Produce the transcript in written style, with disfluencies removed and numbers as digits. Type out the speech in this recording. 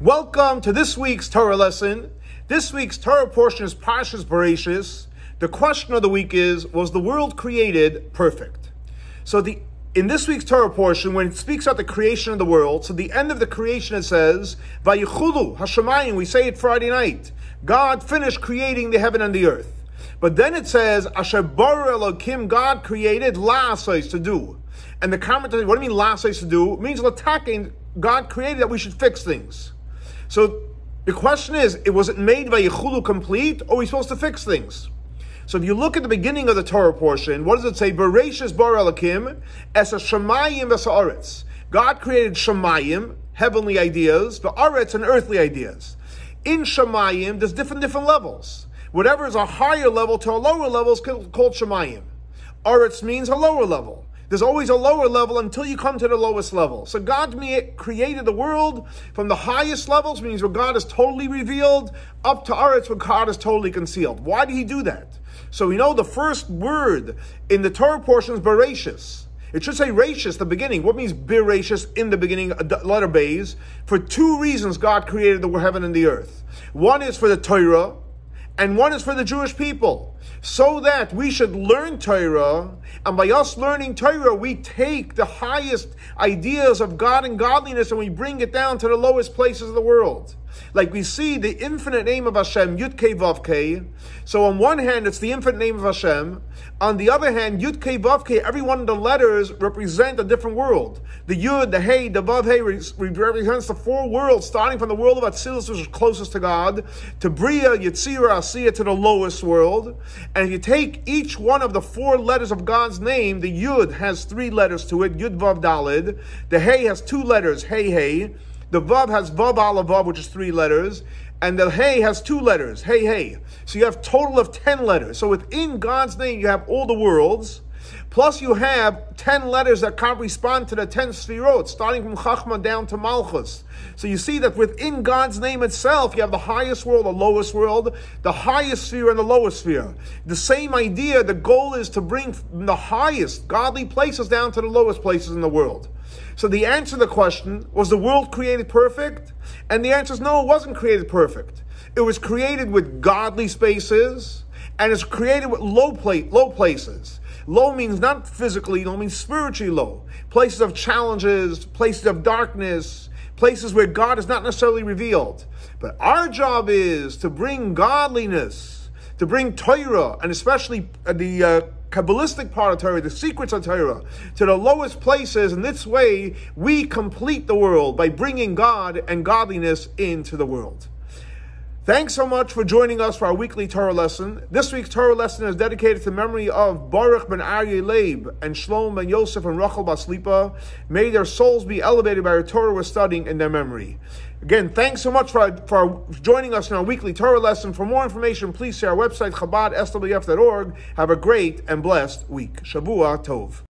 Welcome to this week's Torah lesson. This week's Torah portion is Parsha's Bereisheet. The question of the week is, was the world created perfect? So in this week's Torah portion, when it speaks about the creation of the world, so the end of the creation it says, Vayichulu Hashemayim, we say it Friday night. God finished creating the heaven and the earth. But then it says, Asher bara Elokim, God created la'asais, to do. And the commentary, what do you mean la'asais, to do? It means l'takein, God created that we should fix things. So the question is, was it made by Yichulu complete, or are we supposed to fix things? So if you look at the beginning of the Torah portion, what does it say? Bereisheet bara Elokim es hashamayim v'es haaretz. God created shamayim, heavenly ideas, but haaretz and earthly ideas. In shamayim, there's different levels. Whatever is a higher level to a lower level is called shamayim. Haaretz means a lower level. There's always a lower level until you come to the lowest level. So God created the world from the highest levels, means where God is totally revealed, up to Aretz where God is totally concealed. Why did he do that? So we know the first word in the Torah portion is Bereisheet. It should say Reishis, the beginning. What means Bereisheet in the beginning, letter Beis? For two reasons God created the heaven and the earth. One is for the Torah, and one is for the Jewish people, so that we should learn Torah, and by us learning Torah, we take the highest ideas of God and godliness and we bring it down to the lowest places of the world. Like we see the infinite name of Hashem, Yud Kei Vav Kei. So on one hand, it's the infinite name of Hashem. On the other hand, Yud Kei Vav Kei, every one of the letters represent a different world. The Yud, the Hey, the Vav Hey represents the four worlds, starting from the world of Atzilus, which is closest to God, to Bria, Yetzirah, Asiyah, to the lowest world. And if you take each one of the four letters of God's name, the Yud has three letters to it, Yud Vav Daled. The Hey has two letters, Hey Hey. The Vav has Vav Aleph Vav, which is three letters. And the Hey has two letters, Hey Hey. So you have a total of 10 letters. So within God's name, you have all the worlds. Plus you have 10 letters that correspond to the 10 Sfirot, starting from Chachma down to Malchus. So you see that within God's name itself, you have the highest world, the lowest world, the highest sphere and the lowest sphere. The same idea, the goal is to bring the highest godly places down to the lowest places in the world. So the answer to the question, was the world created perfect? And the answer is no, it wasn't created perfect. It was created with godly spaces, and it's created with low places. Low means not physically low, means spiritually low. Places of challenges, places of darkness, places where God is not necessarily revealed. But our job is to bring godliness, to bring Torah, and especially the Kabbalistic part of Torah, the secrets of Torah, to the lowest places. In this way, we complete the world by bringing God and godliness into the world. Thanks so much for joining us for our weekly Torah lesson. This week's Torah lesson is dedicated to the memory of Baruch ben Aryeh Leib and Shlom ben Yosef and Rachel Bas Lipa. May their souls be elevated by our Torah we're studying in their memory. Again, thanks so much for joining us in our weekly Torah lesson. For more information, please see our website, Chabad, swf.org. Have a great and blessed week. Shavua Tov.